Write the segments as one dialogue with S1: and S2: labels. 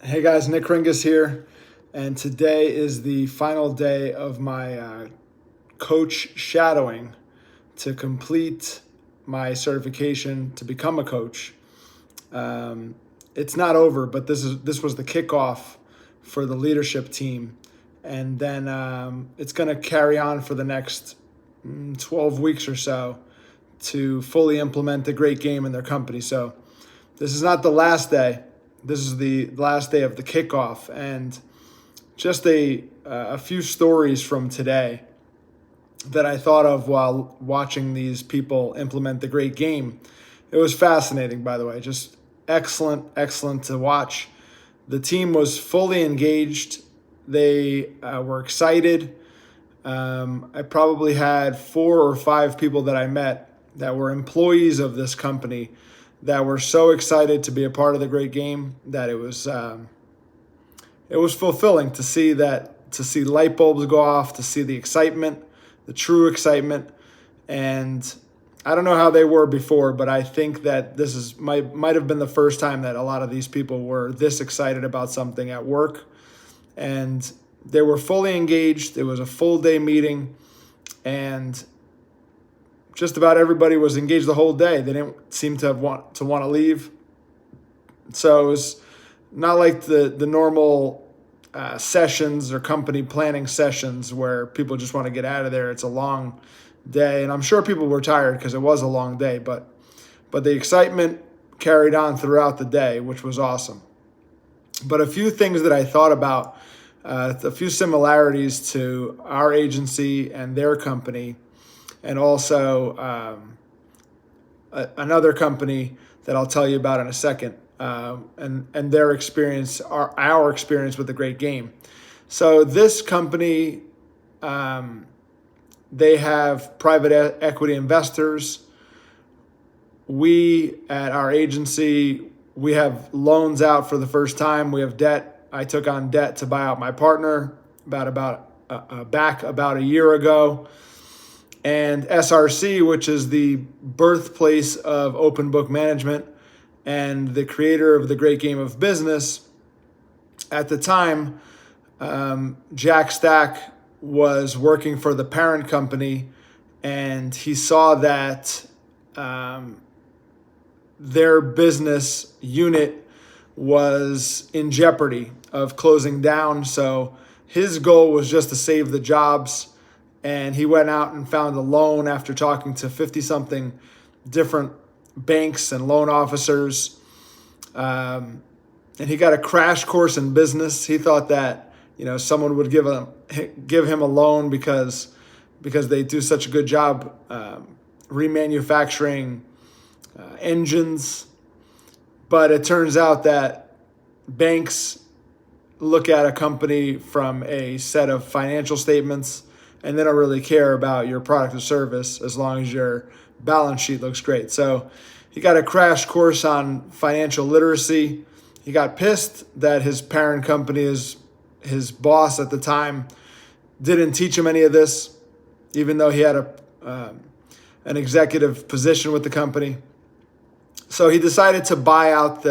S1: Hey guys, Nick Ringus here, and today is the final day of my coach shadowing to complete my certification to become a coach. Um, it's not over, but this was the kickoff for the leadership team, and then it's going to carry on for the next 12 weeks or so to fully implement the great game in their company. So this is not the last day. This is the last day of the kickoff, and just a few stories from today that I thought of while watching these people implement the great game. It was fascinating, by the way, just excellent to watch. The team was fully engaged. They were excited. I probably had 4 or 5 people that I met that were employees of this company that were so excited to be a part of the great game that it was fulfilling to see light bulbs go off, to see the excitement, the true excitement. And I don't know how they were before, but I think that this is might have been the first time that a lot of these people were this excited about something at work. And they were fully engaged. It was a full day meeting, and just about everybody was engaged the whole day. They didn't seem to want to leave. So it was not like the normal sessions or company planning sessions where people just want to get out of there. It's a long day, and I'm sure people were tired because it was a long day. But the excitement carried on throughout the day, which was awesome. But a few things that I thought about, a few similarities to our agency and their company, and also another company that I'll tell you about in a second, and their experience, our experience with the great game. So this company, they have private equity investors. We at our agency, we have loans out for the first time. We have debt. I took on debt to buy out my partner back about a year ago. And SRC, which is the birthplace of open book management and the creator of the great game of business, at the time, Jack Stack was working for the parent company, and he saw that their business unit was in jeopardy of closing down. So his goal was just to save the jobs. And he went out and found a loan after talking to 50-something different banks and loan officers. And he got a crash course in business. He thought that someone would give him a loan because they do such a good job remanufacturing engines. But it turns out that banks look at a company from a set of financial statements, and they don't really care about your product or service as long as your balance sheet looks great. So he got a crash course on financial literacy. He got pissed that his parent company, his boss at the time, didn't teach him any of this, even though he had an executive position with the company. So he decided to buy out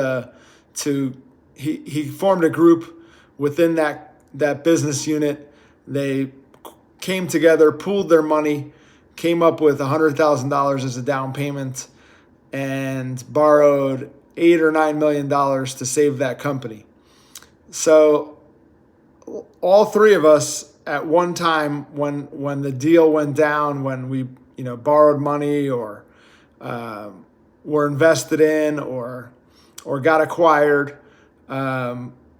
S1: he formed a group within that business unit. They came together, pooled their money, came up with $100,000 as a down payment, and borrowed $8 or $9 million to save that company. So all three of us at one time, when the deal went down, when we borrowed money or were invested in or got acquired,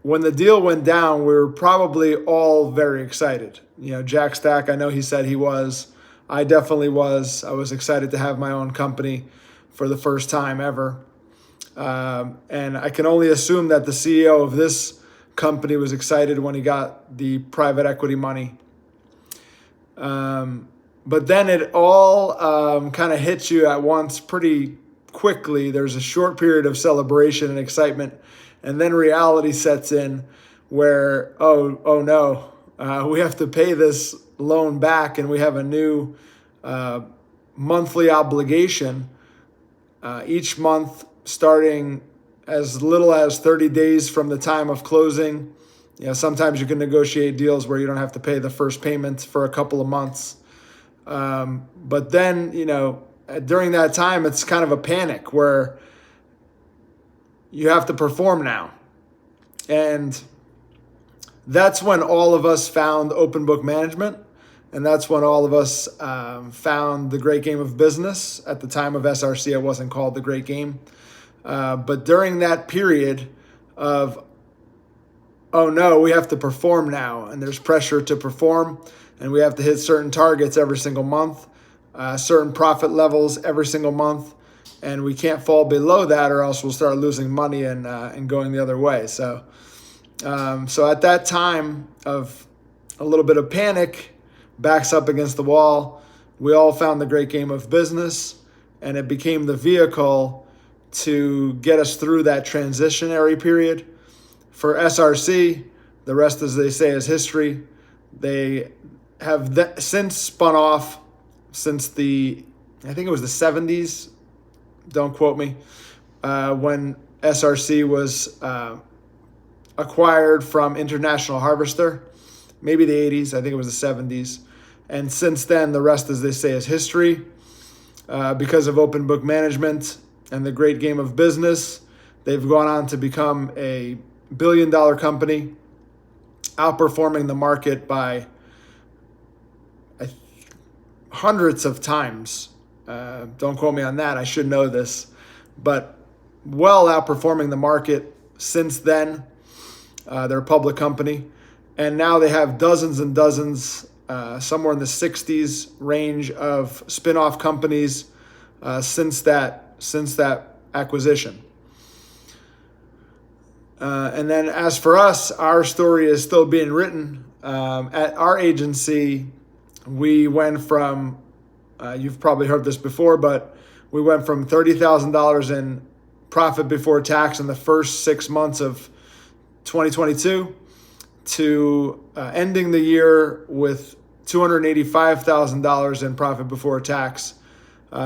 S1: when the deal went down, we were probably all very excited. Jack Stack, I know he said he was. I definitely was. I was excited to have my own company for the first time ever. And I can only assume that the CEO of this company was excited when he got the private equity money. But then it all kind of hits you at once pretty quickly. There's a short period of celebration and excitement, and then reality sets in where, oh no, we have to pay this loan back, and we have a new monthly obligation each month starting as little as 30 days from the time of closing. Sometimes you can negotiate deals where you don't have to pay the first payment for a couple of months. But then, during that time, it's kind of a panic where you have to perform now. And that's when all of us found Open Book Management. And that's when all of us found The Great Game of Business. At the time of SRC, it wasn't called The Great Game. But during that period of, oh no, we have to perform now, and there's pressure to perform, and we have to hit certain targets every single month, certain profit levels every single month, and we can't fall below that or else we'll start losing money and going the other way. So at that time of a little bit of panic, backs up against the wall, we all found The Great Game of Business, and it became the vehicle to get us through that transitionary period. For SRC, the rest, as they say, is history. They have since spun off since I think it was the 70s, don't quote me, when SRC was acquired from International Harvester, maybe the 80s, I think it was the 70s. And since then, the rest, as they say, is history. Because of Open Book Management and The Great Game of Business, they've gone on to become a billion-dollar company, outperforming the market by hundreds of times. Don't quote me on that. I should know this. But well outperforming the market since then. They're a public company. And now they have dozens and dozens, somewhere in the 60s range of spin-off companies since that acquisition. And then as for us, our story is still being written. At our agency, we went from, you've probably heard this before, but we went from $30,000 in profit before tax in the first 6 months of 2022 to ending the year with $285,000 in profit before tax.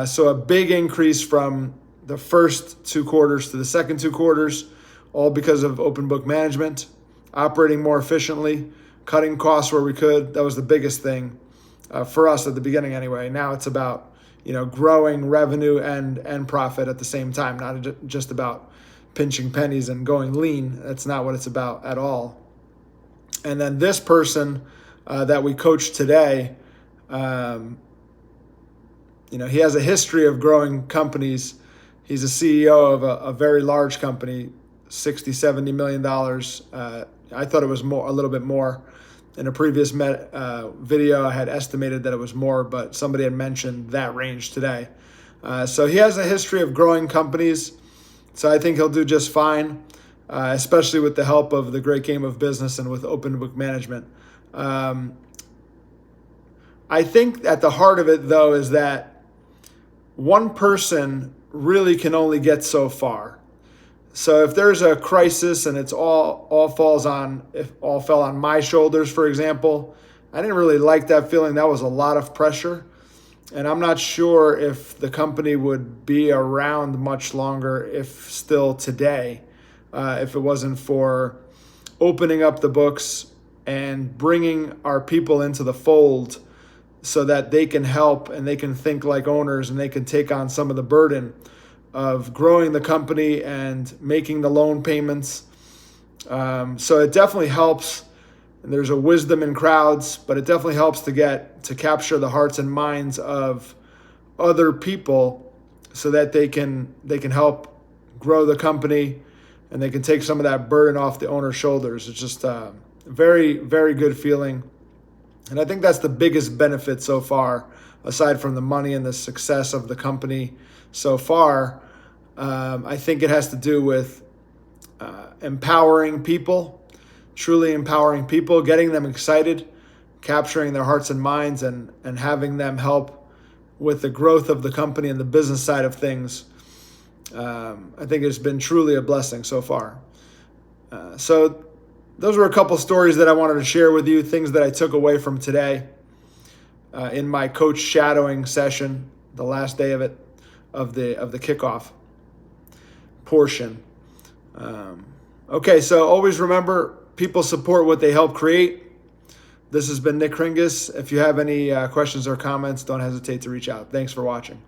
S1: So a big increase from the first 2 quarters to the second 2 quarters, all because of Open Book Management, operating more efficiently, cutting costs where we could. That was the biggest thing for us at the beginning anyway. Now it's about growing revenue and profit at the same time, not just about pinching pennies and going lean. That's not what it's about at all. And then this person that we coach today, he has a history of growing companies. He's a CEO of a very large company, $60-70 million. I thought it was a little bit more. In a previous video, I had estimated that it was more, but somebody had mentioned that range today. So he has a history of growing companies. So I think he'll do just fine, especially with the help of The Great Game of Business and with Open Book Management. I think at the heart of it, though, is that one person really can only get so far. So if there's a crisis and it's all fell on my shoulders, for example, I didn't really like that feeling. That was a lot of pressure. And I'm not sure if the company would be around much longer, if still today, if it wasn't for opening up the books and bringing our people into the fold so that they can help and they can think like owners and they can take on some of the burden of growing the company and making the loan payments. So it definitely helps. And there's a wisdom in crowds, but it definitely helps to capture the hearts and minds of other people so that they can help grow the company and they can take some of that burden off the owner's shoulders. It's just a very, very good feeling. And I think that's the biggest benefit so far, aside from the money and the success of the company so far. I think it has to do with empowering people, truly empowering people, getting them excited, capturing their hearts and minds, and having them help with the growth of the company and the business side of things. I think it's been truly a blessing so far. So those were a couple stories that I wanted to share with you, things that I took away from today in my coach shadowing session, the last day of it, of the kickoff portion. Okay, so always remember, people support what they help create. This has been Nick Kringus. If you have any questions or comments, don't hesitate to reach out. Thanks for watching.